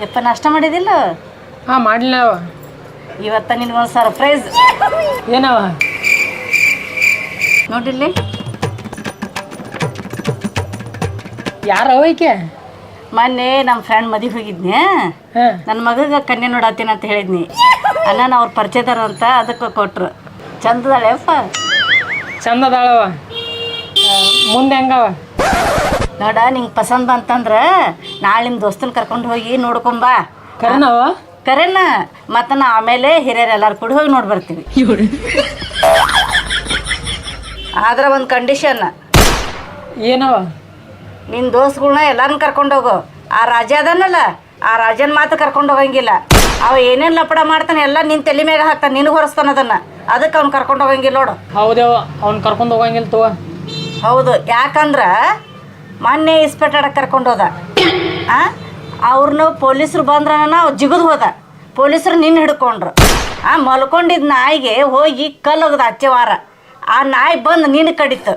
ಯಪ್ಪ ನಾಷ್ಟ ಮಾಡಿದಿಲ್ಲ? ಹಾಂ ಮಾಡಲಿಲ್ಲ. ಇವತ್ತ ನಿನಗೊಂದು ಸರ್ಪ್ರೈಸ್. ಏನವ? ನೋಡಿಲ್ಲಿ ಯಾರವ ಈಕೆ? ಮೊನ್ನೆ ನಮ್ಮ ಫ್ರೆಂಡ್ ಮದುವೆ ಹೋಗಿದ್ನಿ. ನನ್ನ ಮಗಗೆ ಕನ್ಯೆ ನೋಡತ್ತೀನಿ ಅಂತ ಹೇಳಿದ್ನಿ. ಅಣ್ಣ ಅವ್ರ ಪರಿಚಯದಾರ ಅಂತ ಅದಕ್ಕೆ ಕೊಟ್ರು. ಚಂದದಾಳೆ ಅಪ್ಪ. ಚಂದದಾಳವ. ಮುಂದೆ ಹೆಂಗವ? ನೋಡ ನಿಂಗೆ ಪಸಂದ್ ಬಂತಂದ್ರೆ ನಾಳೆ ನಿಮ್ಮ ದೋಸ್ತನ ಕರ್ಕೊಂಡು ಹೋಗಿ ನೋಡ್ಕೊಂಬಾ. ಕರೆನವ? ಕರೆನ ಮತ್ತು ನಾ ಆಮೇಲೆ ಹಿರಿಯರು ಎಲ್ಲರೂ ಕೂಡ ಹೋಗಿ ನೋಡಿ ಬರ್ತೀವಿ. ಆದ್ರೆ ಒಂದು ಕಂಡೀಷನ್. ಏನವ? ನಿನ್ನ ದೋಸ್ತಗಳನ್ನ ಎಲ್ಲರನ್ನ ಕರ್ಕೊಂಡೋಗು. ಆ ರಾಜ ಅದನ್ನಲ್ಲ, ಆ ರಾಜನ ಮಾತು ಕರ್ಕೊಂಡು ಹೋಗಂಗಿಲ್ಲ. ಅವ ಏನೇನು ಲಪಡ ಮಾಡ್ತಾನೆ ಎಲ್ಲ ನಿನ್ನ ತಲೆ ಮ್ಯಾಗ ಹಾಕ್ತಾನೆ, ನಿನಗೆ ಹೊರಸ್ತಾನ ಅದನ್ನು. ಅದಕ್ಕೆ ಅವ್ನು ಕರ್ಕೊಂಡು ಹೋಗಂಗಿಲ್ಲ ನೋಡು. ಹೌದೇವ, ಅವ್ನು ಕರ್ಕೊಂಡು ಹೋಗಂಗಿಲ್ಲ ತಗೋ. ಹೌದು, ಯಾಕಂದ್ರೆ ಮೊನ್ನೆ ಇಸ್ಪೆಟ್ಟಾಡಕ್ಕೆ ಕರ್ಕೊಂಡು ಹೋದ. ಅವ್ರನ್ನ ಪೊಲೀಸರು ಬಂದ್ರೆ ನಾವು ಜಿಗಿದು ಹೋದ. ಪೊಲೀಸರು ನಿನ್ನ ಹಿಡ್ಕೊಂಡ್ರು. ಮಲ್ಕೊಂಡಿದ್ದ ನಾಯಿಗೆ ಹೋಗಿ ಕಲ್ಲು ಹೋಗದ ಅಚ್ಚೆ ವಾರ. ಆ ನಾಯಿ ಬಂದು ನಿನ್ನ ಕಡಿತು.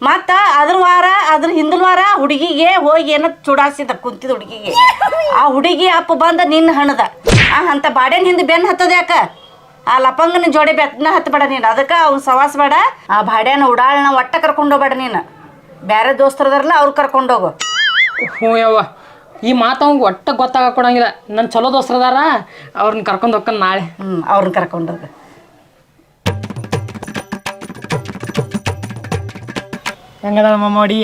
ಮತ್ತು ಅದ್ರ ಹಿಂದಿನ ವಾರ ಹುಡುಗಿಗೆ ಹೋಗಿ ಏನೋ ಚುಡಾಸಿದ ಕುಂತಿದ್ದ ಹುಡುಗಿಗೆ. ಆ ಹುಡುಗಿ ಅಪ್ಪ ಬಂದ ನಿನ್ನ ಹಣದ. ಅಂಥ ಬಾಡೇನ ಹಿಂದೆ ಬೆನ್ನು ಹತ್ತದ ಯಾಕ? ಆ ಲಪಂಗನ ಜೋಡಿ ಬೆನ್ನ ಹತ್ತಬೇಡ ನೀನು. ಅದಕ್ಕೆ ಅವ್ನು ಸವಾಸ ಬೇಡ. ಆ ಬಾಡ್ಯಾನ ಉಡಾಳನ ಒಟ್ಟ ಕರ್ಕೊಂಡು ಹೋಗ್ಬೇಡ ನೀನು. ಬೇರೆ ದೋಸ್ತರದಾರಲ್ಲ ಅವ್ರು ಕರ್ಕೊಂಡೋಗು. ಹ್ಞೂ ಯವ್ವ, ಈ ಮಾತು ಅವ್ಗೆ ಒಟ್ಟು ಗೊತ್ತಾಗ ಕೊಡಂಗಿಲ್ಲ. ನನ್ನ ಚಲೋ ದೋಸ್ತರದಾರ, ಅವ್ರನ್ನ ಕರ್ಕೊಂಡು ಹೋಗ್ತಾನೆ ನಾಳೆ. ಅವ್ರನ್ನ ಕರ್ಕೊಂಡೋಗು. ಹೆಂಗದ ಮಮ್ಮ ಅಡಿ?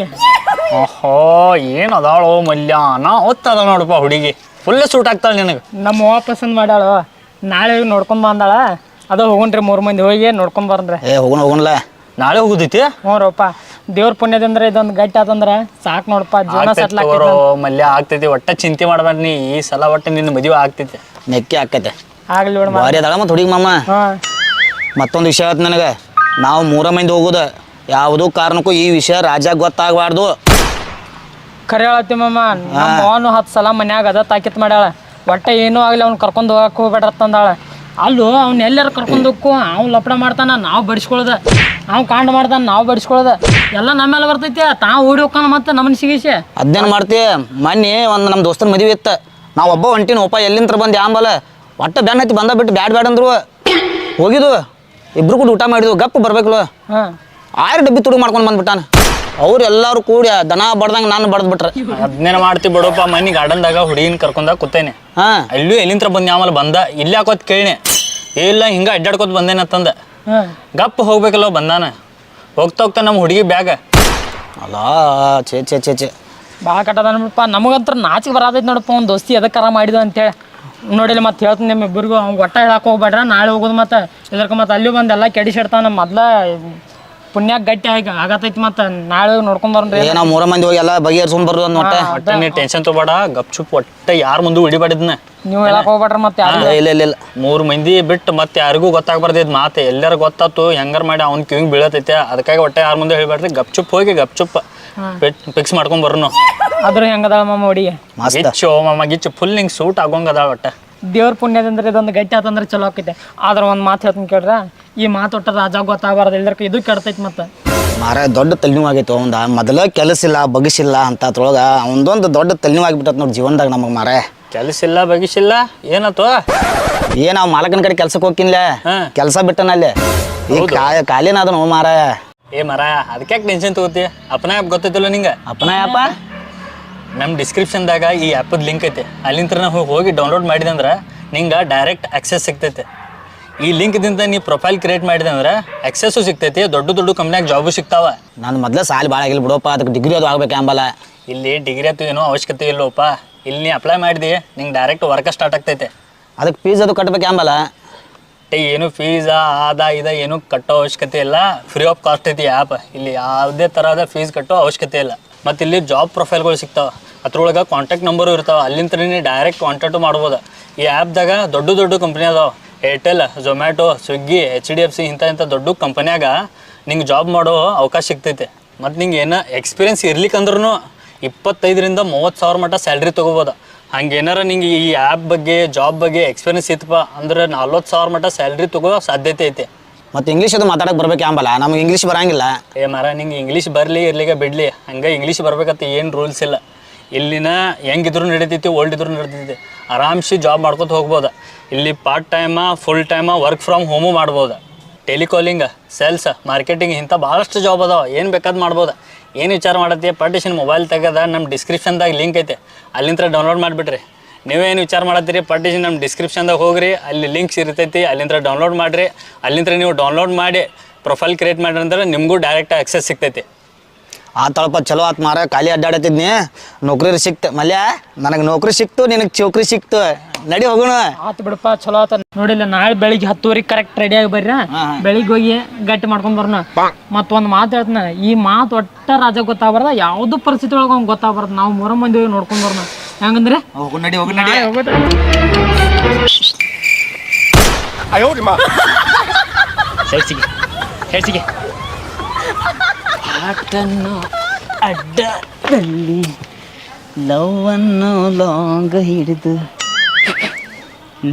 ಓಹೋ, ಏನು ಅದಾಳೋ ಮಲ್ಯ, ನಾ ಹೊತ್ತದ ನೋಡಪ್ಪ ಹುಡುಗಿ. ಫುಲ್ ಸೂಟ್ ಆಗ್ತಾಳೆ ನಿನಗೆ. ನಮ್ಮ ಅವ್ವ ಪಸಂದ್ ಮಾಡ್ಯಾಳು. ನಾಳೆ ಹೋಗಿ ನೋಡ್ಕೊಂಡು ಬಂದಾಳ. ಅದು ಹೋಗೋಣ್ರಿ 3 ಮಂದಿ ಹೋಗಿ ನೋಡ್ಕೊಂಡು ಬರಂದ್ರೆ. ಹೋಗೋಣಲ್ಲ, ನಾಳೆ ಹೋಗುದೈತಿ. ಹ್ಞೂ ರಪ್ಪ, ದೇವ್ರ ಪುಣ್ಯದಿಂದ ಇದೊಂದು ಗಟ್ಟಿ ಆತಂದ್ರೆ ಸಾಕು ನೋಡಪ್ಪ. ಜೀವನ ಸೆಟ್ಲ್ ಆಗ್ತೈತಿ ಮಲ್ಯ. ಆಗ್ತೈತಿ, ಒಟ್ಟ ಚಿಂತೆ ಮಾಡಬೇಡ ನೀ. ಈ ಸಲ ಒಟ್ಟು ನಿನ್ನ ಮದುವೆ ಆಗ್ತೈತಿ. ನೆಕ್ಕೆ ಆಕೈತೆ. ಆಗ್ಲಿ ಬಿಡ. ಭಾರಿ ಅದಾಳ ಮತ್ತು ಹುಡುಗಿ ಮಾಮ. ಮತ್ತೊಂದು ವಿಷಯ ಆಯ್ತು ನನಗೆ. ನಾವು 3 ಮಂದಿ ಹೋಗುದ, ಯಾವುದೂ ಕಾರಣಕ್ಕೂ ಈ ವಿಷಯ ರಾಜ ಗೊತ್ತಾಗಬಾರ್ದು. ಖರೆ ಹೇಳತ್ತಿ ಮಾಮ. ನಮ್ಮ ಅವನು 10 ಸಲ ಮನ್ಯಾಗ ಅದ ತಾಕಿತ್ ಮಾಡ್ಯಾಳ. ಒಟ್ಟ ಏನೂ ಆಗಲಿ ಅವ್ನು ಕರ್ಕೊಂಡು ಹೋಗಕ್ಕೆ ಹೋಗ್ಬೇಡ್ರತ್ತಂದಾಳ. ಅಲ್ಲೂ ಅವ್ನು ಎಲ್ಲಾರು ಕರ್ಕೊಂಡು ಹೋಗ್ಕು. ಅವ್ನು ಲಪಡ ಮಾಡ್ತಾನ, ನಾವು ಬಡಿಸ್ಕೊಳ್ದ. ಅವ್ನು ಕಾಂಡ ಮಾಡ್ತಾನೆ, ನಾವು ಬಡಿಸ್ಕೊಳ್ದ. ಎಲ್ಲ ನಮ್ಮೆಲ್ಲ ಬರ್ತೈತಿ. ತಾವು ಓಡಿ ಹೋಗ್ತಾನ ಮತ್ತೆ ನಮ್ಮನ್ನ ಸಿಗಿಸಿ. ಅದೇನು ಮಾಡ್ತೀವಿ? ಮೊನ್ನೆ ಒಂದು ನಮ್ಮ ದೋಸ್ತನ ಮದುವೆ ಇತ್ತು. ನಾವು ಒಬ್ಬ ಹೊಂಟಿನ ಒಪ್ಪ ಎಲ್ಲಿಂತ್ರ ಬಂದು ಯಾಂಬಲ್ಲ ಒಟ್ಟ ಬ್ಯಾನ್ ಹತ್ತಿ ಬಂದ ಬಿಟ್ಟು ಬ್ಯಾಡ್ ಅಂದ್ರು. ಹೋಗಿದ್ವು, ಇಬ್ರು ಕೂಡ ಊಟ ಮಾಡಿದ್ವು. ಗಪ್ಪ ಬರ್ಬೇಕಲ್ಲ. 6 ಡಬ್ಬಿ ತುಡುಗು ಮಾಡ್ಕೊಂಡು ಬಂದ್ಬಿಟ್ಟಾನ. ಅವ್ರು ಎಲ್ಲರೂ ಕೂಡಿ ದನ ಬಡ್ದಂಗೆ ನಾನು ಬಡ್ದು ಬಿಟ್ರೆ. ಅದನ್ನೇನು ಮಾಡ್ತಿ ಬಿಡಪ್ಪ. ಮನೆ ಗಾರ್ಡನ್ದಾಗ ಹುಡುಗಿನ ಕರ್ಕೊಂಡಾಗ ಕೂತೇನೆ. ಅಲ್ಲೂ ಎಲ್ಲಿಂತ್ರ ಬಂದು ಆಮೇಲೆ ಬಂದ. ಇಲ್ಲಿ ಹಾಕೋತ್ ಕೇಳಿನೆ. ಇಲ್ಲ ಹಿಂಗೆ ಅಡ್ಡಾಡ್ಕೋತ ಬಂದೇನತ್ತಂದ. ಗಪ್ಪ ಹೋಗ್ಬೇಕಲ್ಲ ಬಂದಾನ. ಹೋಗ್ತಾ ನಮ್ಮ ಹುಡುಗಿ ಬ್ಯಾಗ ಅಲ್ಲ. ಚೇ ಚೇ ಚೇ ಚೇ ಭಾಳ ಕಟ್ಟದ ಅನ್ಬಿಡಪ್ಪ. ನಮಗಂತ್ರ ನಾಚಿಗೆ ಬರತೈತಿ ನೋಡಪ್ಪ. ಒಂದು ದೋಸ್ತಿ ಎದಕ್ಕಾರ ಮಾಡಿದ ಅಂತೇಳಿ ನೋಡಿಲ್ಲ. ಮತ್ತೆ ಹೇಳ್ತೀನಿ ನಿಮ್ಮಿಬ್ಬರಿಗೂ, ಅವ್ನು ಒಟ್ಟ ಹೇಳಕ್ಕೆ ಹೋಗ್ಬೇಡ್ರ. ನಾಳೆ ಹೋಗೋದು ಮತ್ತೆ ಇದಕ್ಕೆ ಮತ್ತೆ ಅಲ್ಲಿ ಬಂದು ಎಲ್ಲ ಕೆಡಿಸಿಡ್ತಾನ. ಮೊದ್ಲ ಪುಣ್ಯಾಗ ಗಟ್ಟಿ ಆಗತೈತಿ. ಮತ್ತೆ ನಾಳೆ ನೋಡ್ಕೊಂಡ್ ಬರ್ರಿ. ನಾವು 3 ಮಂದಿ ಹೋಗಿ ಎಲ್ಲ ಬಗೆಹರಿಸ್ಕೊಂಡ್ ಬರೋದು ಒಟ್ಟ. ನೀ ಟೆನ್ಷನ್ ತಗೋಬೇಡ. ಗಪ್ ಚುಪ್ ಒಟ್ಟ ಯಾರ ಮುಂದೆ ಹಿಡಿಬೇಡಿದ್ನ. ನೀವು ಹೇಳಕ್ ಹೋಗ್ಬೇಡ್ರಿ. ಮತ್ತೆ ಇಲ್ಲ ಇಲ್ಲ ಇಲ್ಲ, 3 ಮಂದಿ ಬಿಟ್ಟು ಮತ್ತೆ ಯಾರಿಗೂ ಗೊತ್ತಾಗ್ಬಾರ್ದಿದ್ ಮಾತೆ. ಎಲ್ಲರೂ ಗೊತ್ತಾತು ಹೆಂಗಾರ ಮಾಡಿ ಅವ್ನ ಕಿವಿಗೆ ಬೀಳತೈತೆ. ಅದಕ್ಕಾಗಿ ಒಟ್ಟ ಯಾರ ಮುಂದೆ ಹೇಳ್ಬೇಡ್ರಿ. ಗಪ್ ಚುಪ್ ಹೋಗಿ ಗಪ್ ಚುಪ್ ಫಿಕ್ಸ್ ಮಾಡ್ಕೊಂಡ್ ಬರ್ನು. ಆದ್ರೂ ಹೆಂಗದ ಮಾಮ ಹುಡುಗಿ? ಗಿಚ್ಚು ಮಾಮ ಗಿಚ್ಚು ಫುಲ್ ನಿಂಗೆ ಸೂಟ್ ಆಗೋಂಗದ. ಒಟ್ಟ ದೇವ್ರ ಪುಣ್ಯದಂದ್ರೆ ಇದೊಂದು ಗಟ್ಟಿ ಆತಂದ್ರೆ ಚಲೋ ಆಕೈತೆ. ಆದ್ರೆ ಒಂದು ಮಾತು ಹೇಳ್ತೀನಿ ಕೇಳ್ರ, ಈ ಮಾತು ಒಟ್ಟ ರಾಜ ಗೊತ್ತಾಗಬಾರ್ದು. ಎಲ್ಲದಕ್ಕೆ ಇದು ಕೆಡ್ತೈತಿ. ಮತ್ತೆ ಮಾರ ದೊಡ್ಡ ತಲೆನೋವು ಆಗೈತೆ ಅವಂದ. ಮೊದಲ ಕೆಲಸ ಇಲ್ಲ ಬಗ್ಸಿಲ್ಲ ಅಂತದ್ರೊಳಗ ಅವನದೊಂದು ದೊಡ್ಡ ತಲೆನೋವು ಆಗಿಬಿಟ್ಟತ್ ನೋಡಿ ಜೀವನದಾಗ ನಮಗೆ. ಮಾರ ಕೆಲಸ ಇಲ್ಲ ಬಗ್ಸಿಲ್ಲ ಏನತ್ತು? ನಾವು ಮಾಲಕನ ಕಡೆ ಕೆಲ್ಸಕ್ಕೆ ಹೋಗ್ಕಿನ್ಲ, ಕೆಲಸ ಬಿಟ್ಟನಲ್ಲಿ ಕಾಲಿನ ಅದನು ಮಾರ. ಮರ ಅದಕ್ಕೆ ಟೆನ್ಷನ್ ತಗೋತಿ? ಅಪ್ನ ಆ್ಯಪ್ ಗೊತ್ತೈತಿಲ್ಲ ನಿಂಗೆ? ಅಪ್ನ ಆ್ಯಪ ನಮ್ಮ ಡಿಸ್ಕ್ರಿಪ್ಷನ್ದಾಗ ಈ ಆ್ಯಪದ ಲಿಂಕ್ ಐತೆ. ಅಲ್ಲಿಂದ ನಾವು ಹೋಗಿ ಡೌನ್ಲೋಡ್ ಮಾಡಿದೆ ಅಂದ್ರೆ ನಿಂಗೆ ಡೈರೆಕ್ಟ್ ಆಕ್ಸೆಸ್ ಸಿಗ್ತೈತೆ. ಈ ಲಿಂಕ್ದಿಂದ ನೀ ಪ್ರೊಫೈಲ್ ಕ್ರಿಯೇಟ್ ಮಾಡಿದೆ ಅಂದ್ರೆ ಆಕ್ಸೆಸ್ಸು ಸಿಗ್ತೈತಿ. ದೊಡ್ಡ ಕಂಪ್ನಿಯಾಗ ಜಾಬು ಸಿಗ್ತಾವ. ನಾನು ಮೊದಲೇ ಸಾಲ ಭಾಳ ಆಗಿಲ್ಲ ಬಿಡೋಪ್ಪ. ಅದಕ್ಕೆ ಡಿಗ್ರಿ ಅದು ಆಗ್ಬೇಕು ಅಂಬಲ್ಲ. ಇಲ್ಲಿ ಡಿಗ್ರಿ ಅದು ಏನೋ ಅವಶ್ಯಕತೆ ಇಲ್ಲೋಪ್ಪ. ಇಲ್ಲಿ ನೀ ಅಪ್ಲೈ ಮಾಡಿದಿ, ನಿಂಗೆ ಡೈರೆಕ್ಟ್ ವರ್ಕ ಸ್ಟಾರ್ಟ್ ಆಗ್ತೈತೆ. ಅದಕ್ಕೆ ಫೀಸ್ ಅದು ಕಟ್ಬೇಕು ಅಂಬಲ್ಲ. ಏನು ಫೀಸಾ ಇದ ಏನು ಕಟ್ಟೋ ಅವಶ್ಯಕತೆ ಇಲ್ಲ. ಫ್ರೀ ಆಫ್ ಕಾಸ್ಟ್ ಐತಿ ಆ್ಯಪ್. ಇಲ್ಲಿ ಯಾವುದೇ ಥರದ ಫೀಸ್ ಕಟ್ಟೋ ಅವಶ್ಯಕತೆ ಇಲ್ಲ. ಮತ್ತು ಇಲ್ಲಿ ಜಾಬ್ ಪ್ರೊಫೈಲ್ಗಳು ಸಿಗ್ತಾವೆ. ಅದ್ರೊಳಗೆ ಕಾಂಟ್ಯಾಕ್ಟ್ ನಂಬರು ಇರ್ತಾವೆ. ಅಲ್ಲಿಂದ ನೀ ಡೈರೆಕ್ಟ್ ಕಾಂಟ್ಯಾಕ್ಟು ಮಾಡ್ಬೋದು. ಈ ಆ್ಯಪ್ದಾಗ ದೊಡ್ಡ ಕಂಪ್ನಿ ಅದಾವೆ. ಏರ್ಟೆಲ್, ಝೊಮ್ಯಾಟೊ, ಸ್ವಿಗ್ಗಿ, HDFC ಇಂಥ ದೊಡ್ಡ ಕಂಪನ್ಯಾಗ ನಿಂಗೆ ಜಾಬ್ ಮಾಡೋ ಅವಕಾಶ ಸಿಗ್ತೈತೆ. ಮತ್ತು ನಿಂಗೆ ಏನೋ ಎಕ್ಸ್ಪೀರಿಯನ್ಸ್ ಇರ್ಲಿಕ್ಕಂದ್ರೂ 25,000 to 30,000 ಮಟ್ಟ ಸ್ಯಾಲ್ರಿ ತೊಗೋಬೋದು. ಹಂಗೇನಾರ ನಿಂಗೆ ಈ ಆ್ಯಪ್ ಬಗ್ಗೆ ಜಾಬ್ ಬಗ್ಗೆ ಎಕ್ಸ್ಪೀರಿಯನ್ಸ್ ಇತ್ತಪ್ಪ ಅಂದ್ರೆ 40,000 ಮಟ್ಟ ಸ್ಯಾಲ್ರಿ ತಗೋ ಸಾಧ್ಯತೆ ಐತೆ. ಮತ್ತು ಇಂಗ್ಲೀಷ್ ಅದು ಮಾತಾಡಕ್ಕೆ ಬರ್ಬೇಕು ಅಂಬಲ್ಲ. ನಮಗೆ ಇಂಗ್ಲೀಷ್ ಬರಂಗಿಲ್ಲ. ಮರ ನಿಂಗೆ ಇಂಗ್ಲೀಷ್ ಬರಲಿ ಇರ್ಲಿಕ್ಕೆ ಬಿಡಲಿ, ಹಂಗೆ ಇಂಗ್ಲೀಷ್ ಬರ್ಬೇಕಂತ ಏನು ರೂಲ್ಸ್ ಇಲ್ಲ. ಇಲ್ಲಿನ ಹೆಂಗಿದ್ರು ನಡೀತೈತಿ ಓಲ್ಡ್ ಇದ್ರು ನಡೀತೈತಿ ಆರಾಮ್ಸಿ ಜಾಬ್ ಮಾಡ್ಕೊತ ಹೋಗ್ಬೋದು ಇಲ್ಲಿ part time full time work from home ಮಾಡ್ಬೋದು ಟೆಲಿಕಾಲಿಂಗ್ ಸೇಲ್ಸ್ ಮಾರ್ಕೆಟಿಂಗ್ ಇಂಥ ಭಾಳಷ್ಟು ಜಾಬ್ ಅದಾವ ಏನು ಬೇಕಾದ್ ಮಾಡ್ಬೋದು ಏನು ವಿಚಾರ ಮಾಡತ್ತಿ ಪಾರ್ಟಿಷನ್ ಮೊಬೈಲ್ ತೆಗೆದ ನಮ್ಮ ಡಿಸ್ಕ್ರಿಪ್ಷನ್ದಾಗ ಲಿಂಕ್ ಐತೆ ಅಲ್ಲಿಂದ ಡೌನ್ಲೋಡ್ ಮಾಡಿಬಿಟ್ರಿ ನೀವೇನು ವಿಚಾರ ಮಾಡತ್ತೀರಿ ಪಾರ್ಟಿಷನ್ ನಮ್ಮ ಡಿಸ್ಕ್ರಿಪ್ಷನ್ದಾಗ ಹೋಗ್ರಿ ಅಲ್ಲಿ ಲಿಂಕ್ಸ್ ಇರ್ತೈತಿ ಅಲ್ಲಿಂದ ಡೌನ್ಲೋಡ್ ಮಾಡಿರಿ ಅಲ್ಲಿಂದ ನೀವು ಡೌನ್ಲೋಡ್ ಮಾಡಿ ಪ್ರೊಫೈಲ್ ಕ್ರಿಯೇಟ್ ಮಾಡ್ರಿ ಅಂದ್ರೆ ನಿಮಗೂ ಡೈರೆಕ್ಟ್ ಆಕ್ಸೆಸ್ ಸಿಗ್ತೈತಿ ಆ ತಳಪ ಚಲೋ ಆತ್ ಮಾರ ಖಾಲಿ ಅಡ್ಡಾಡತ್ತಿದ್ನಿ ನೌಕರಿ ಸಿಕ್ತು ಮಲ್ಯ ನನಗೆ ನೌಕರಿ ಸಿಕ್ತು ನಿನಗೆ ಚೌಕ್ರಿ ಸಿಕ್ತು ನಡಿ ಹೋಗೋಣ ಆತು ಬಿಡಪ್ಪ ಚಲೋ ಆತ ನೋಡಿಲ್ಲ ನಾಳೆ ಬೆಳಿಗ್ಗೆ 10:00 ಕರೆಕ್ಟ್ ರೆಡಿ ಆಗಿ ಬರ್ರಿ ಬೆಳಿಗ್ಗೆ ಹೋಗಿ ಗಟ್ಟಿ ಮಾಡ್ಕೊಂಡ್ ಬರೋಣ ಮತ್ತೊಂದು ಮಾತು ಹೇಳ್ತಾನ ಈ ಮಾತು ಒಟ್ಟ ರಾಜ ಗೊತ್ತಾಗ್ಬಾರ್ದ ಯಾವ್ದು ಪರಿಸ್ಥಿತಿ ಒಳಗೆ ಅವ್ನು ಗೊತ್ತಾಗ್ಬಾರ್ದು ನಾವು 3 ಮಂದಿ ಹೋಗಿ ನೋಡ್ಕೊಂಡ್ ಬರೋಣ ಹೆಂಗಂದ್ರೆ ಹೋಗು ನಡಿ ಹೋಗು ನಡಿ ಹೇಳ್ಸಿಗೆ ಆಟನ್ನು ಅಡ್ಡದಲ್ಲಿ ಲವ್ವನ್ನು ಲಾಂಗ್ ಹಿಡಿದು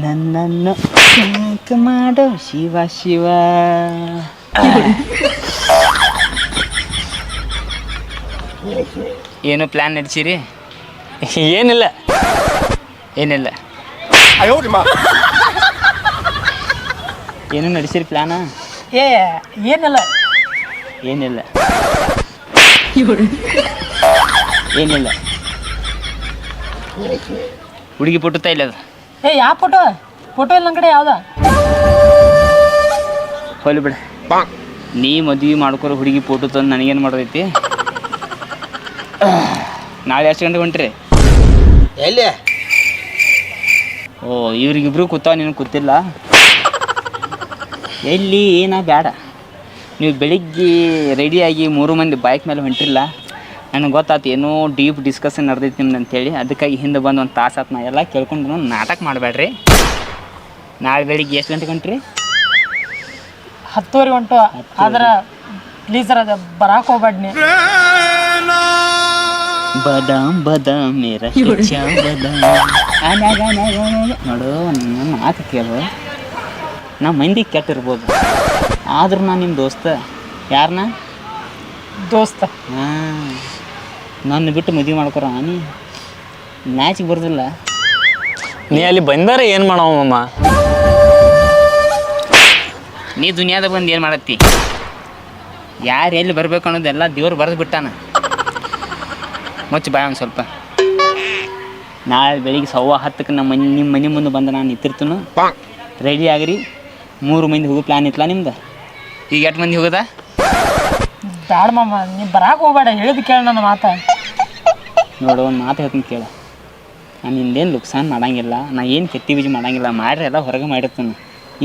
ನನ್ನನ್ನು ಸಾಕು ಮಾಡೋ ಶಿವ ಶಿವ ಏನು ಪ್ಲ್ಯಾನ್ ನಡೆಸಿರಿ ಏನಿಲ್ಲ ಏನಿಲ್ಲ ಏನು ನಡೆಸಿರಿ ಪ್ಲ್ಯಾನ ಏ ಏನಿಲ್ಲ ಏನಿಲ್ಲ ಏನಿಲ್ಲ ಹುಡುಗಿ ಪುಟ್ಟುತ್ತಾ ಇಲ್ಲ ಅದು ಏ ಯಾವ ಫೋಟೋ ಇಲ್ಲ ನನ್ನ ಕಡೆ ಯಾವ್ದ ಹೋಲಿ ಬಿಡ ನೀ ಮದ್ವೆ ಮಾಡ್ಕೊರೋ ಹುಡುಗಿ ಫೋಟೋ ತಂದು ನನಗೇನು ಮಾಡೋದೈತಿ ನಾಳೆ ಎಷ್ಟು ಗಂಟೆಗೆ ಹೊಂಟ್ರಿ ಎಲ್ಲಿ ಓ ಇವ್ರಿಗಿಬ್ರು ಕೂತಾವ ನೀನು ಕೂತಿಲ್ಲ ಎಲ್ಲಿ ಏನಾ ಬೇಡ ನೀವು ಬೆಳಿಗ್ಗೆ ರೆಡಿಯಾಗಿ 3 ಮಂದಿ ಬೈಕ್ ಮೇಲೆ ಹೊಂಟಿಲ್ಲ ನನಗೆ ಗೊತ್ತಾಯ್ತು ಏನೋ ಡೀಪ್ ಡಿಸ್ಕಷನ್ ನಡೆದೈತಿ ನಿಮ್ದು ಅಂತೇಳಿ ಅದಕ್ಕಾಗಿ ಹಿಂದೆ ಬಂದು ಒಂದು ತಾಸು ಆತು ನಾ ಎಲ್ಲ ಕೇಳ್ಕೊಂಡು ನಾಟಕ ಮಾಡಬೇಡ್ರಿ ನಾಳೆ ಬೆಳಿಗ್ಗೆ ಎಷ್ಟು ಗಂಟೆಗೆ ಹೊಂಟ್ರಿ 10:00 ಹೊಂಟು ಆದ್ರೆ ಪ್ಲೀಸ್ ಅದು ಬರಾಕ್ ಹೋಗ್ಬೇಡ್ನಿ ಬದಾಮ್ ಬದಾಮ್ ಮೇರ ಬದಾಮ್ ನೋಡು ನನ್ನ ಮಾತು ಕೇಳು ನಾ ಮಂದಿ ಕೆಟ್ಟಿರ್ಬೋದು ಆದ್ರೂ ನಾನು ನಿಮ್ಮ ದೋಸ್ತ ಯಾರನ್ನ ದೋಸ್ತ ಹಾಂ ನನ್ನ ಬಿಟ್ಟು ಮದುವೆ ಮಾಡ್ಕೊರ ನೀ ನಾಚಿಗೆ ಬರೋದಿಲ್ಲ ನೀ ಅಲ್ಲಿ ಬಂದಾರ ಏನು ಮಾಡವಮ್ಮ ನೀ ದುನಿಯಾದ ಬಂದು ಏನು ಮಾಡತ್ತಿ ಯಾರು ಎಲ್ಲಿ ಬರ್ಬೇಕು ಅನ್ನೋದೆಲ್ಲ ದೇವ್ರು ಬರೆದು ಬಿಟ್ಟಾನ ಮುಚ್ಚಿ ಬಾಯ ಒಂದು ಸ್ವಲ್ಪ ನಾಳೆ ಬೆಳಿಗ್ಗೆ 10:15 ನಿಮ್ಮ ಮನೆ ಮುಂದೆ ಬಂದು ನಾನು ನಿಂತಿರ್ತನು ರೆಡಿ ಆಗಿರಿ 3 ಮಂದಿ ಹೋಗೋ ಪ್ಲ್ಯಾನ್ ಇತ್ತಲ್ಲ ನಿಮ್ದು ಈಗ 8 ಮಂದಿ ಹೋಗೋದಾ ಬ್ಯಾಡ ಮಾಮ ನೀ ಬರಾಕ್ ಹೋಗ್ಬೇಡ ಹೇಳಿದ್ ಕೇಳ ನನ್ನ ಮಾತ ನೋಡು ಒಂದು ಮಾತು ಹೇಳ್ತೀನಿ ಕೇಳು ನಾನು ನಿಂದೇನು ಲುಕ್ಸಾನ್ ಮಾಡಂಗಿಲ್ಲ ನಾ ಏನು ಕೆತ್ತಿ ಬೀಜಿ ಮಾಡಂಗಿಲ್ಲ ಮಾಡ್ರಿ ಎಲ್ಲ ಹೊರಗೆ ಮಾಡಿರ್ತಾನೆ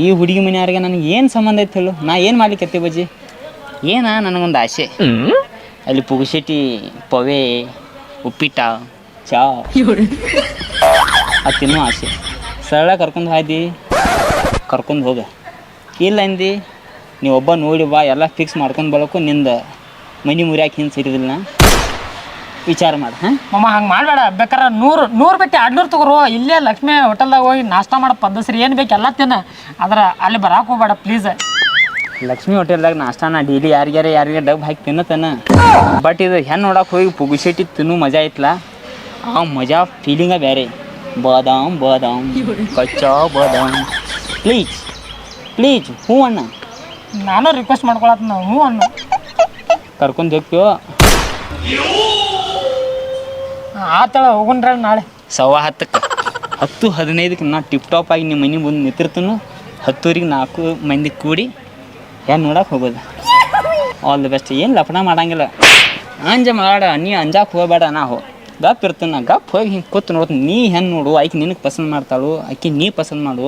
ಈ ಹುಡುಗಿ ಮನೆಯವ್ರಿಗೆ ನನಗೆ ಏನು ಸಂಬಂಧ ಐತೆ ಹೇಳು ನಾ ಏನು ಮಾಡಲಿ ಕೆತ್ತಿ ಬಜ್ಜಿ ಏನ ನನಗೊಂದು ಆಸೆ ಅಲ್ಲಿ ಪುಗುಶೆಟ್ಟಿ ಪವೆ ಉಪ್ಪಿಟ್ಟ ಚಾ ಅದು ತಿನ್ನೋ ಆಸೆ ಸರಳ ಕರ್ಕೊಂಡು ಹಾಯ್ದಿ ಕರ್ಕೊಂಡು ಹೋಗ ಇಲ್ಲ ಅಂದು ನೀವು ಒಬ್ಬ ನೋಡಿ ಬಾ ಎಲ್ಲ ಫಿಕ್ಸ್ ಮಾಡ್ಕೊಂಡು ಬರೋಕ್ಕೂ ನಿಂದ ಮನೆ ಮುರಿಯಾಕೆ ಹಿಂದೆ ಸೇರಿದಿಲ್ಲ ವಿಚಾರ ಮಾಡಿ ಹಾಂ ಮಾಮ ಹಂಗೆ ಮಾಡಬೇಡ ಬೇಕಾರೆ 100 ಬಿಟ್ಟು 200 ತಗೋರು ಇಲ್ಲೇ ಲಕ್ಷ್ಮಿ ಹೋಟೆಲ್ದಾಗ ಹೋಗಿ ನಾಷ್ಟ ಮಾಡೋ ಪದ್ಧತಿ ಏನು ಬೇಕು ಎಲ್ಲ ತಿನ್ನ ಆದ್ರೆ ಅಲ್ಲಿ ಬರಾಕ್ ಹೋಗ್ಬೇಡ ಪ್ಲೀಸ್ ಲಕ್ಷ್ಮಿ ಹೋಟೆಲ್ದಾಗ ನಾಷ್ಟಾನ ಡೈಲಿ ಯಾರಿಗಾರ ಡಬ್ಬ ಹಾಕಿ ತಿನ್ನತನ ಬಟ್ ಇದು ಹೆಣ್ಣು ನೋಡಕ್ಕೆ ಹೋಗಿ ಪುಗುಶೆಟ್ಟಿ ತಿನ್ನೋ ಮಜಾ ಐತ್ಲ ಆ ಮಜಾ ಫೀಲಿಂಗ ಬೇರೆ ಬಾದಾಮ್ ಬಾದಾಮ್ ಕಚ್ಚಾ ಬಾದಾಮ್ ಪ್ಲೀಸ್ ಹ್ಞೂ ಅಣ್ಣ ನಾನು ರಿಕ್ವೆಸ್ಟ್ ಮಾಡ್ಕೊಳತ್ ನಾವು ಹ್ಞೂ ಅನ್ನ ಕರ್ಕೊಂಡು ಹೋಗ್ತೀವೋ ಆತಳ ಹೋಗುಣ್ರ ನಾಳೆ 10:15 10:15 ನಾ ಟಿಪ್ ಟಾಪ್ ಆಗಿ ನಿಮ್ಮ ಮನೆ ಮುಂದೆ ನಿಂತಿರ್ತನು 10:00 4 ಮಂದಿ ಕೂಡಿ ಏನು ನೋಡಕ್ಕೆ ಹೋಗೋದು ಆಲ್ ದಿ ಬೆಸ್ಟ್ ಏನು ಲಪಡ ಮಾಡಂಗಿಲ್ಲ ಅಂಜ ಮಾಡ ನೀ ಅಂಜಾಕೆ ಹೋಗಬೇಡ ನಾ ಗಪ್ ಇರ್ತಾನೆ ನಾ ಗಪ್ ಹೋಗಿ ಹಿಂಗೆ ಕೂತು ನೋಡ್ತೀನಿ ನೀ ಹೆಣ್ಣು ನೋಡು ಆಕೆ ನಿನಗೆ ಪಸಂದ್ ಮಾಡ್ತಾಳು ಆಕೆ ನೀ ಪಸಂದ್ ಮಾಡು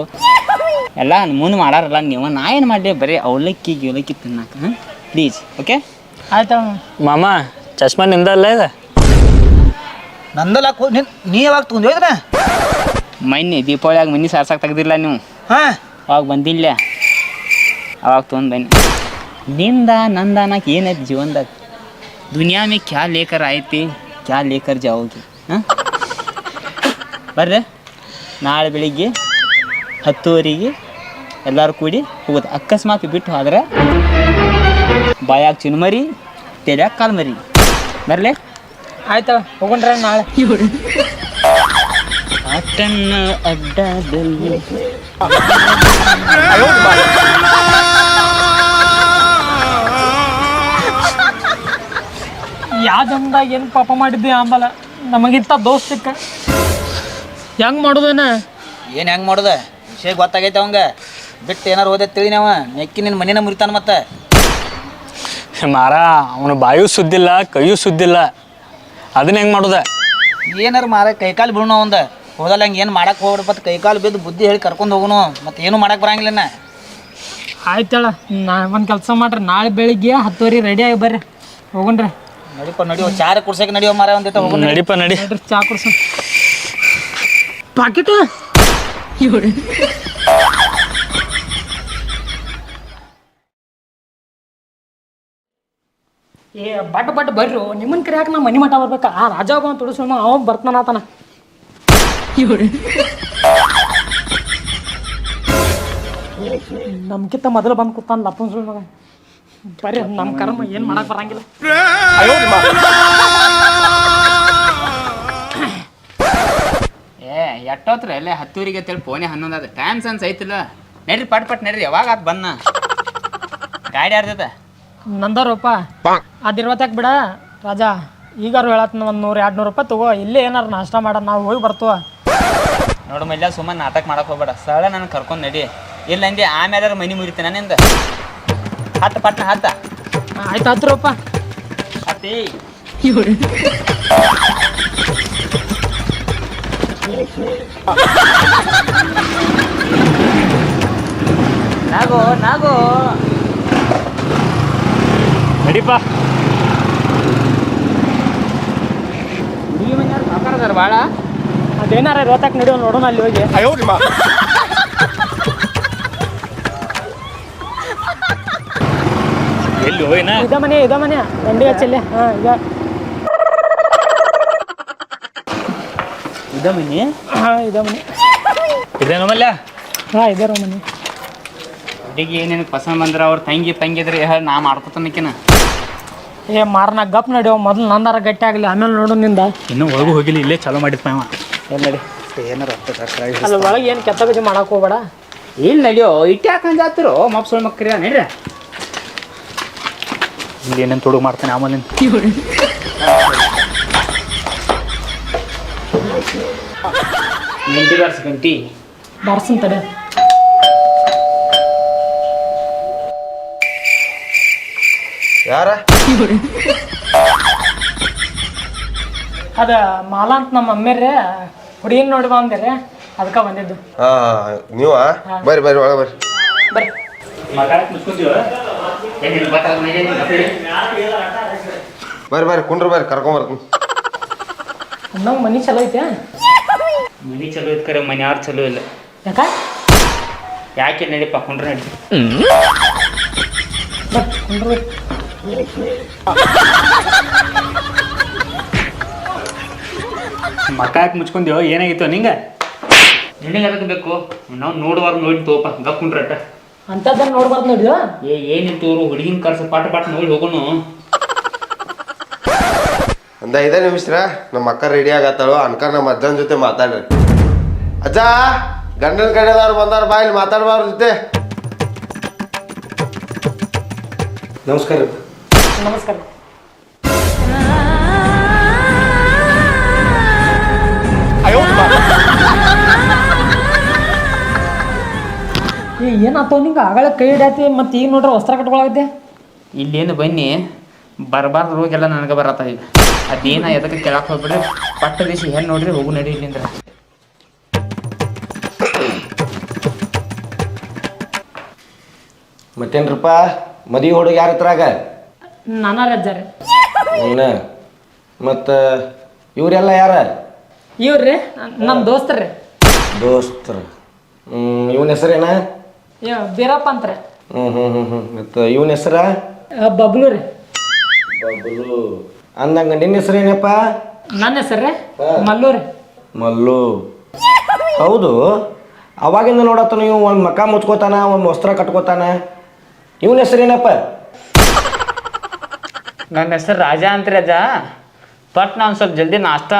ಎಲ್ಲ ಮುಂದೆ ಮಾಡಾರಲ್ಲ ನೀವು ನಾ ಏನು ಮಾಡಲಿ ಬರೀ ಅವಲಕ್ಕಿ ಗಿವಲಕ್ಕಿ ತಿನ್ನಕ ಹಾಂ ಪ್ಲೀಸ್ ಓಕೆ ಆಯ್ತು ಮಾಮ ಚಶ್ಮಾ ನಿಂದಲ್ಲ ಇದೆ ನಂದಲ್ಲ ನೀ ಯಾವಾಗ ತೊಗೊಂಡೋಯ್ದ್ರ ಮೊನ್ನೆ ದೀಪಾವಳಿಯಾಗ ಮನೆ ಸಾರ್ಸಕ್ಕೆ ತೆಗ್ದಿಲ್ಲ ನೀವು ಹಾಂ ಅವಾಗ ಬಂದಿಲ್ಲ ಅವಾಗ ತೊಗೊಂಡು ಬನ್ನಿ ನಿಂದ ನಂದ ಅನ್ನಕ್ಕೆ ಏನೈತಿ ಜೀವನದಾಗ ದುನಿಯಾ ಮೇ ಕ್ಯಾ ಲೇಕರ್ ಆಯ್ತಿ ಕ್ಯಾ ಲೇಕರ್ ಜಾವೋಗಿ ಹಾಂ ಬರ್ರಿ ನಾಳೆ ಬೆಳಿಗ್ಗೆ 10:00 ಎಲ್ಲರೂ ಕೂಡಿ ಹೋಗೋದು ಅಕಸ್ಮಾತ್ ಬಿಟ್ಟು ಹೋದ್ರೆ ಬಾಯಾಗ ಚಿನ್ಮರಿ ತೆಲ್ಯಾಗ ಕಾಲು ಮರಿ ಬರಲೇ ಆಯ್ತಾ ಹೋಗೋಣ್ರ ನಾಳೆ. ಆಟನ್ನ ಅಡ್ಡಾದಲ್ಲಿ ಯಾವ ಜನ್ದಾಗ ಏನು ಪಾಪ ಮಾಡಿದ್ದೆ ಆಂಬಲ ನಮಗಿಂತ ದೋಸ್ತಿಕ್ಕ ಹೆಂಗೆ ಮಾಡೋದೇನ? ಏನು ಹೆಂಗೆ ಮಾಡೋದ ವಿಷಯ ಗೊತ್ತಾಗೈತೆ ಅವಂಗ ಬಿಟ್ಟು ಏನಾರು ಓದೇ ತಿಳಿ ನಾವ ನೆಕ್ಕಿ ನಿನ್ನ ಮನೇನ ಮುರಿತಾನ ಮತ್ತೆ. ಮಾರ ಅವನು ಬಾಯೂ ಸುದ್ದಿಲ್ಲ ಕೈಯೂ ಸುದ್ದಿಲ್ಲ, ಅದನ್ನ ಹೆಂಗೆ ಮಾಡೋದ? ಏನಾರು ಮಾರ ಕೈಕಾಲು ಬಿಡೋಣ ಅವಂದ ಹೋದಲ್ಲ ಹಂಗೆ ಏನು ಮಾಡಕ್ಕೆ ಹೋಗ್ಬಿಡ್ಬತ್ತು. ಕೈಕಾಲು ಬಿದ್ದು ಬುದ್ಧಿ ಹೇಳಿ ಕರ್ಕೊಂಡು ಹೋಗೋನು ಮತ್ತೆ ಏನು ಮಾಡಕ್ಕೆ ಬರಂಗಿಲ್ಲ. ಆಯ್ತಳ ನಾ ಒಂದು ಕೆಲಸ ಮಾಡ್ರಿ, ನಾಳೆ ಬೆಳಿಗ್ಗೆ 10:30 ರೆಡಿ ಆಗಿ ಬರ್ರಿ ಹೋಗೋಣ್ರಿ. ನಡಿಪ ನಡಿಯೋ ಚಾರ ಕುಡ್ಸಕ್ಕೆ ನಡಿಯೋ ಮಾರ ಒಂದಿಟ್ಟ ಹೋಗೋಣ. ನಡಿಪ ನಡಿ. ನೋಡ್ರಿ ಚಾ ಕುಡ್ಸ ಪಾಕಿಟ್ ಏ ಬಟ್ ಬರ್ರಿ ನಿಮ್ಮನ್ನ ಕರಿಯಾಕ ನಾ ಮನಿ ಮಠ ಬರ್ಬೇಕ. ಆ ರಾಜ ಒಬ್ಬ ತುಡಿಸ್ಮ ಅವ ಬರ್ತಾನತನ. ನಮ್ಕಿಂತ ಮೊದಲು ಬಂದು ಕೂತಾನ ಲಪ್ಪನ್ ಸುಳ್ಳು ಮಗ. ಬರ್ರಿ ನಮ್ಮ ಕರ್ಮ ಏನು ಮಾಡಕ್ ಬರಂಗಿಲ್ಲ. ಏ ಎಟ್ಟೋತ್ರ ಅಲ್ಲೇ 10:00 ಅಂತೇಳಿ ಫೋನೆ 11 ಅದ. ಟೈಮ್ ಸೆನ್ಸ್ ಐತಿಲ್ಲ. ನಡ್ರಿ ಪಟ್ ನಡ್ರಿ. ಯಾವಾಗ ಅದು ಬಂದ ಗಾಡಿ ಯಾರ್ದದ? ನಂದಾರಪ್ಪ ಅದಿರ್ವತ್ತಾಕ ಬಿಡ ರಾಜ. ಈಗಾರು ಹೇಳತ್ನ ಒಂದು 100-200 ರೂಪಾಯಿ ತಗೋ, ಇಲ್ಲೇ ಏನಾರು ನಾಷ್ಟ ಮಾಡೋಣ, ನಾವು ಹೋಗಿ ಬರ್ತವ. ನೋಡು ಮಲ್ಲ ಸುಮ್ಮನೆ ನಾಟಕ ಮಾಡಕ್ಕೆ ಹೋಗ್ಬೇಡ. ಸರಳ ನನಗೆ ಕರ್ಕೊಂಡು ನಡಿ. ಇಲ್ಲ ಅಂದೆ ಆಮೇಲೆ ಮನಿ ಮುರಿತೀನಿ ನನ್ನಿಂದ. ಹತ್ತು ಪಟ್ನ ಹತ್ತ. ಆಯ್ತು 10 ರೂಪಾಯಿ ಹತ್ತಿ. ನಾಗೋ ನಡಿಪ. ಹುಡುಗಿ ಮನೆಯವ್ರು ಸಾಕಾರದಾರ ಭಾಳ. ಅದೇನಾರ ಇವತ್ತಾಕ ನಡಿಯೋ ನೋಡೋಣ ಅಲ್ಲಿ ಹೋಗಿ. ಎಲ್ಲಿ ಹೋಯ್ನ? ಇದ ಮನೆ ದಂಡಿ ಹಚ್ಚಲ್ಲಿ. ಹಾಂ ಈಗ ಇದ ಮನಿ. ಹಾಂ ಇದ ಮನೆ. ಇದೇನು ಮಲ್ಯ? ಹಾಂ ಇದಾರ ಮನೆ. ಹುಡುಗಿ ಏನೇನು ಪಸಂದ್ ಬಂದ್ರೆ ಅವ್ರ ತಂಗಿ ಇದ್ರೆ ಹೇಳಿ ನಾ ಮಾಡ್ಕೊತಾನಕಿನ. ಏ ಮಾರನ ಗಪ್ ನಡಿಯೋ, ಮೊದಲು ನಂದಾರ ಗಟ್ಟಿ ಆಗಲಿ, ಆಮೇಲೆ ನೋಡು ನಿಂದ. ಇನ್ನೂ ಒಳಗೂ ಹೋಗಿಲ್ಲ, ಇಲ್ಲೇ ಚಾಲೂ ಮಾಡಿದ್ಪ ಅವ. ಎಲ್ಲ ನಡಿ. ಏನಾರು ಅಲ್ಲ ಒಳಗೆ ಏನು ಕೆತ್ತ ಬಜ್ಜಿ ಮಾಡಕ್ಕೆ ಹೋಗ್ಬೇಡ. ಇಲ್ಲಿ ನಡಿಯೋ ಇಟ್ಟಿ ಹಾಕಂದು ಜಾತಿರೋ ಮಪ್ಸೊಳ್ ಮಕ್ಕರಿ ನಡ್ರಿ. ಇಲ್ಲಿ ಏನೇನು ತುಡುಗು ಮಾಡ್ತಾನೆ ಆಮೇಲೆ. ಗಂಟಿ ಬಾರ್ಸಿ ಗಂಟಿ ಬಾರ್ಸನ್ ತಡೆ. ಯಾರ ಅದ ಮಾಲಾ ಅಂತ ನಮ್ಮ ಮಮ್ಮಿರೇ ಹುಡುಗಿನ ನೋಡಿ ಬಂದಿರಿ, ಅದಕ್ಕೆ ಬಂದಿದ್ದು. ಹಾ ನೀವ ಬರ್ರಿ ಬರ್ರಿ ಒಳಗೆ ಬರ್ರಿ. ಬರ್ರಿ ಬರ್ರಿ ಬರ್ರಿ ಕುಂಡ್ರಿ ಬರ್ರಿ ಕರ್ಕೊಂಬರ್ತೀನಿ. ನಮ್ಮ ಮನೆ ಚಲೋ ಐತೆ. ಮನಿ ಚಲೋ ಇದ್ ಕರೆ ಮನೆ ಯಾರು ಚಲೋ ಇಲ್ಲ. ಯಾಕ? ಯಾಕೆ ನಡಿಪ್ಪ ಕುಂಡ್ರ ನಡಿ. ಕುಂಡ್ರಿ. ಮಕ್ಕ ಹಾಕಿ ಮುಚ್ಕೊಂಡ್ಯೋ, ಏನಾಗಿತ್ತು ನಿಂಗೆ? ನಿನಗೆ ಅದಕ್ಕೆ ಬೇಕು? ನಾವು ನೋಡುವಾರ ನೋಡಿ ತೋಪ ಗಪ್ ಕುಂಡ್ರಟ್ಟ. ಅಂಥದ್ದನ್ನು ನೋಡ್ಬಾರ್ದು ನೋಡಿದ್ಯೋ. ಏನಿತ್ತು ಅವರು ಹುಡುಗಿನ ಕರ್ಸ ಪಾಠ ನೋಡಿ ಹೋಗೋನು. ಒಂದ 5 ನಿಮಿಷ ನಮ್ಮ ಅಕ್ಕ ರೆಡಿ ಆಗತ್ತಾಳು. ಅನ್ಕ ನಮ್ಮ ಅಜ್ಜನ ಜೊತೆ ಮಾತಾಡ್ರಿ. ಅಜ್ಜ ಗಂಡನ ಕಡೆದವ್ರು ಬಂದಾರ, ಬಾ ಇಲ್ಲಿ ಮಾತಾಡ್ಬಾರ ಜೊತೆ. ನಮಸ್ಕಾರ. ನಮಸ್ಕಾರ. ಏನಾಯ್ತು ನಿಂಗೆ? ಆಗಳ ಕೈ ಹಿಡ್ಯಾತಿ, ಮತ್ತೆ ಈಗ ನೋಡ್ರೆ ವಸ್ತ್ರ ಕಟ್ಕೊಳಗತ್ತೆ. ಇಲ್ಲೇನು ಬನ್ನಿ ಬರಬಾರ್ದು ರೋಗೆಲ್ಲ ನನಗೆ ಬರತ್ತ. ಈಗ ಅದೇನ ಎದಕ್ಕೆ ಕೆಳಕ್ಕೆ ಹೋಗ್ಬಿಡ್ರಿ, ಪಟ್ಟ ದೇಶ ಹೆಣ್ಣು ನೋಡ್ರಿ ಹೋಗು ನಡಿ ಇಲ್ಲಿಂದ. ಮತ್ತೇನ್ರಪ್ಪ ಮದುವೆ ಹುಡುಗ ಯಾರ ಹತ್ರಾಗ? ನಾನಾ ರಜ್ಜಾರೆ. ನೀನ ಮತ್ತು ಇವರೆಲ್ಲ ಯಾರ? ಇವ್ರಿ ನಮ್ಮ ದೋಸ್ತರ್ರಿ. ದೋಸ್ತರು. ಇವನ ಹೆಸರೇನ? ಬೀರಪ್ಪ ಅಂತಾರೆ. ಮತ್ತು ಇವನ ಹೆಸರ? ಬಬ್ಲು ರೀ. ಬಬ್ಲು ಅಂದಂಗ ನಿನ್ನ ಹೆಸರೇನಪ್ಪ? ನನ್ನ ಹೆಸರು ಮಲ್ಲು ರೀ. ಮಲ್ಲು. ಹೌದು, ಅವಾಗಿಂದ ನೋಡತ್ತ ನೀವು ಒಂದು ಮಕ ಮುಚ್ಕೋತಾನ, ಒಂದು ವಸ್ತ್ರ ಕಟ್ಕೋತಾನ. ಇವನ ಹೆಸರೇನಪ್ಪ? ನನ್ನ ಹೆಸರು ರಾಜ ಅಂತ್ರಿ ಅಜ್ಜ. ಪಟ್ನ ಒಂದು ಸ್ವಲ್ಪ ಜಲ್ದಿ ನಾಷ್ಟ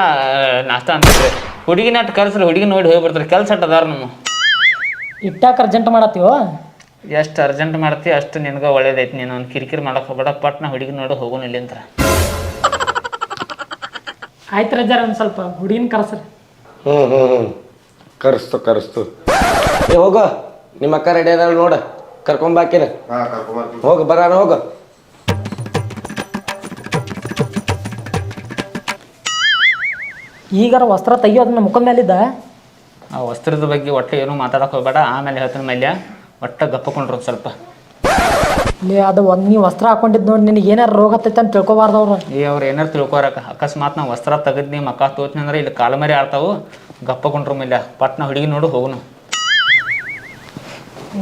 ಅಂತಿದ್ರಿ ಹುಡುಗಿನ ಅಟ್ ಕರ್ಸ್ರಿ ಹುಡುಗಿ ನೋಡಿ ಹೋಗಿ ಬರ್ತಾರೆ ಕೆಲಸ ಅದಾರ ನಮ್ಮ ಇಟ್ಟಾಕ ಅರ್ಜೆಂಟ್ ಮಾಡತ್ತೀವೋ ಎಷ್ಟು ಅರ್ಜೆಂಟ್ ಮಾಡ್ತಿ ಅಷ್ಟು ನಿನಗೆ ಒಳ್ಳೇದೈತಿ ನೀನು ಒಂದು ಕಿರಿಕಿರಿ ಮಾಡಕ್ಕೆ ಹೋಗ್ಬೇಡ ಪಟ್ನ ಹುಡುಗಿ ನೋಡಿ ಹೋಗೋಣ ಇಲ್ಲಿಂದ ಆಯ್ತು ರಜಾರ ಒಂದು ಸ್ವಲ್ಪ ಹುಡುಗಿನ ಕರ್ಸ್ರಿ ಹ್ಞೂ ಕರೆಸ್ತು ಏ ಹೋಗೋ ನಿಮ್ಮ ಅಕ್ಕ ರೆಡಿ ಅದಾಳ ನೋಡ ಕರ್ಕೊಂಬಾಕಿನ ಹೋಗ ಬರಾನ ಹೋಗ ಈಗಾರ ವಸ್ತ್ರ ತೆಗಿಯೋದನ್ನ ಮುಖದ ಮೇಲಿದ್ದ ಆ ವಸ್ತ್ರದ ಬಗ್ಗೆ ಒಟ್ಟು ಏನೂ ಮಾತಾಡಕ್ಕೆ ಹೋಗ್ಬೇಡ ಆಮೇಲೆ ಹೇಳ್ತೀನಿ ಮಲ್ಯ ಒಟ್ಟು ಗಪ್ಪಕೊಂಡ್ರು ಒಂದು ಸ್ವಲ್ಪ ಅದು ಒಂದು ನೀವು ವಸ್ತ್ರ ಹಾಕೊಂಡಿದ್ದು ನೋಡಿ ನಿನಗೆ ಏನಾರು ರೋಗ ಹತ್ತೈತೆ ಅಂತ ತಿಳ್ಕೊಬಾರ್ದು ಅವ್ರು ಅವ್ರು ಏನಾರು ತಿಳ್ಕೊರಕ ಅಕಸ್ಮಾತ್ ನಾವು ವಸ್ತ್ರ ತೆಗೆದ್ನಿ ಮಕ್ಕ ತೋಚ್ನಿ ಅಂದ್ರೆ ಇಲ್ಲಿ ಕಾಲು ಮರಿ ಆಡ್ತಾವು ಗಪ್ಪಕೊಂಡ್ರು ಮಲ್ಯ ಪಟ್ನ ಹುಡುಗಿ ನೋಡು ಹೋಗುನು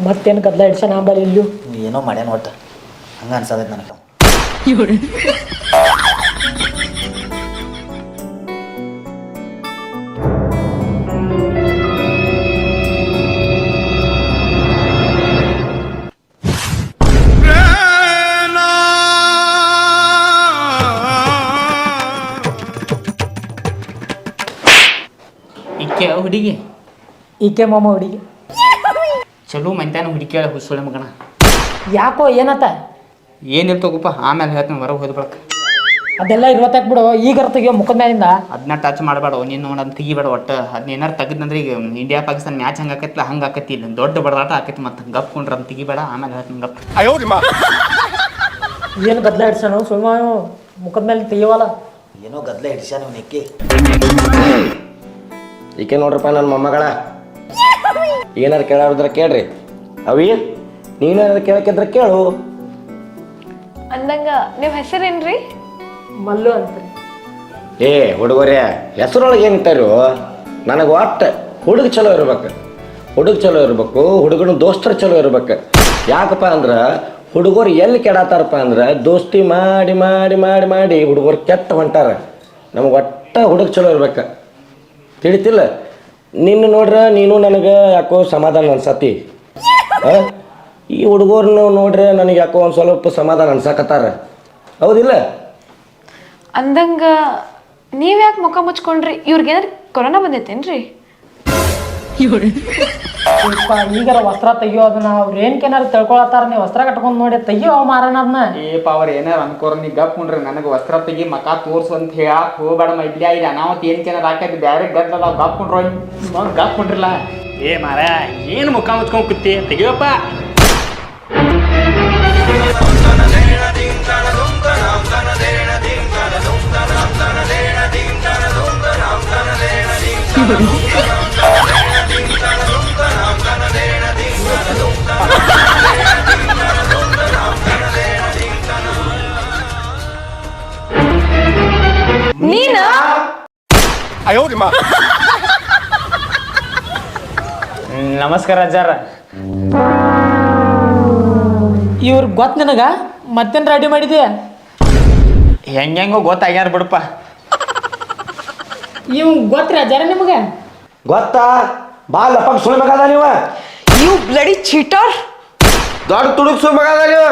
ಮತ್ತೇನು ಗದ್ಲ ಹಿಡ್ಸ ನಂಬಲ್ಲಿ ಇಲ್ಲೂ ಏನೋ ಮಾಡ್ಯಾನ ಒಟ್ಟು ಹಂಗೆ ಅನ್ಸದೈತೆ ನನಗೆ ಇಕ್ಕೆ ಹುಡುಗಿ ಈಕೆ ಮಾಮ ಹುಡುಗಿ ಚಲೋ ಮಂತ್ಯಾನ ಹುಡುಕಿ ಹುಸುಳೆ ಮಗನ ಯಾಕೋ ಏನತ್ತ ಏನಿರ್ತೋಗಪ್ಪ ಆಮೇಲೆ ಹೇಳ್ತೀನಿ ಹೊರಗೆ ಹೋದ್ ಬಳಕ ಅದೆಲ್ಲ ಇರ್ವತ್ತಾಕ್ ಬಿಡು ಈಗಾರ ತೆಗಿಯೋ ಮುಖದ ಮೇಲಿಂದ ಅದನ್ನ ಟಚ್ ಮಾಡಬೇಡ ನೀನು ಅದನ್ನ ತೆಗಿಬೇಡ ಒಟ್ಟು ಅದನ್ನ ಏನಾರು ತೆಗೆದಂದ್ರೆ ಈಗ ಇಂಡಿಯಾ ಪಾಕಿಸ್ತಾನ ಮ್ಯಾಚ್ ಹಂಗೆ ಆಕೈತಿಲ್ಲ ಹಂಗೆ ಆಕೈತಿ ಇಲ್ಲ ದೊಡ್ಡ ಬಡದಾಟ ಆಕೈತಿ ಮತ್ತೆ ಗಪ್ಕೊಂಡ್ರೆ ಅದನ್ನ ತೆಗಿಬೇಡ ಆಮೇಲೆ ಹೇಳ್ತೀನಿ ಗಪ್ ಏನು ಗದ್ಲ ಹಿಡ್ಸನು ಸುಮ್ಮ ಮುಖದ ಮೇಲೆ ತೆಗಿಯವಲ್ಲ ಏನೋ ಗದ್ಲ ಹಿಡ್ಸ್ಯಾನ ಅವ್ನು ಎಕ್ಕಿ ಈಕೆ ನೋಡ್ರಪ್ಪ ನನ್ನ ಮೊಮ್ಮಗಳ ಏನಾರು ಕೇಳಾಡಿದ್ರೆ ಕೇಳ್ರಿ ಅವಿ ನೀನೇನಾರು ಕೇಳಕ್ಕಿದ್ರೆ ಕೇಳು ಅಂದಂಗ ನಿಮ್ಮ ಹೆಸರೇನ್ರಿ ಮಲ್ಲು ಅಂತ್ರಿ ಏ ಹುಡುಗರೇ ಹೆಸರೊಳಗೆ ಏನಿಟ್ಟಾರು ನನಗೆ ಒಟ್ಟು ಹುಡುಗ ಚಲೋ ಇರ್ಬೇಕು ಹುಡುಗನ ದೋಸ್ತರು ಚಲೋ ಇರ್ಬೇಕು ಯಾಕಪ್ಪ ಅಂದ್ರೆ ಹುಡುಗರು ಎಲ್ಲಿ ಕೆಡತಾರಪ್ಪ ಅಂದ್ರೆ ದೋಸ್ತಿ ಮಾಡಿ ಮಾಡಿ ಮಾಡಿ ಮಾಡಿ ಹುಡುಗರು ಕೆಟ್ಟ ಹೊಂಟಾರ ನಮಗೆ ಒಟ್ಟ ಹುಡುಗ ಚಲೋ ಇರ್ಬೇಕು ತಿಳಿತಿಲ್ಲ ನಿನ್ನ ನೋಡ್ರೆ ನೀನು ನನಗೆ ಯಾಕೋ ಸಮಾಧಾನ ಅನ್ಸತಿ ಈ ಹುಡುಗರನ್ನ ನೋಡ್ರೆ ನನಗೆ ಯಾಕೋ ಒಂದು ಸ್ವಲ್ಪ ಸಮಾಧಾನ ಅನ್ಸಕತ್ತಾರ ಹೌದಿಲ್ಲ ಅಂದಂಗ ನೀವ್ ಯಾಕೆ ಮುಖ ಮುಚ್ಕೊಂಡ್ರಿ ಇವ್ರಿಗೇನಾರು ಕೊರೋನಾ ಬಂದೈತೇನ್ರಿ ಈಗಾರ ವಸ್ತ್ರ ತೆಗಿಯೋದನ್ನ ಅವ್ರು ಏನ್ಕೇನಾರು ತಿಳ್ಕೊಳತ್ತಾರ ನೀವು ವಸ್ತ್ರ ಕಟ್ಕೊಂಡ್ ನೋಡಿ ತೆಗಿಯೋ ಮಾರಣ ಅದನ್ನ ಅವ್ರು ಏನಾರು ಅನ್ಕೋರ್ ನೀ ಗಪ್ಕೊಂಡ್ರೆ ನನಗೆ ವಸ್ತ್ರ ತೆಗಿ ಮಕ ತೋರ್ಸು ಅಂತ ಹೇಳಕ್ ಹೋಗ್ಬೇಡ ಮೈದ್ಲಿ ಇಲ್ಲಿ ಅನಾವತ್ ಏನ್ಕೇನಾರು ಹಾಕೈತಿ ಬ್ಯಾರೆ ಗದ್ದಲ್ಲ ಗಪ್ಕೊಂಡ್ರು ಗಪ್ಕೊಂಡ್ರಿಲ್ಲ ಏ ಮಾರ ಏನು ಮುಖ ಮುಚ್ಕೊಂಡ್ ಕೂತಿ ತೆಗಿಯಪ್ಪ ನೀನಾ ನಮಸ್ಕಾರ ಅಜ್ಜಾರ ಇವ್ರ ಗೊತ್ತ ನಿನಗ ಮತ್ತೇನ್ ರೆಡಿ ಮಾಡಿದ್ಯಾ ಹೆಂಗೋ ಗೊತ್ತಾಗ್ಯಾರ ಬಿಡಪ್ಪ ಇವ್ ಗೊತ್ತ್ರಿ ಅಜ್ಜಾರ ನಿಮಗೆ ಗೊತ್ತಾ ಬಾ ಲಪಕ್ ಸುಳ್ಳು ಮಗದ ನೀವ ಯು ಬ್ಲಡಿ ಚೀಟರ್ ದೊಡ್ಡ ತುಡುಕ್ ಸುಳ್ಳು ಮಗದ ನೀವು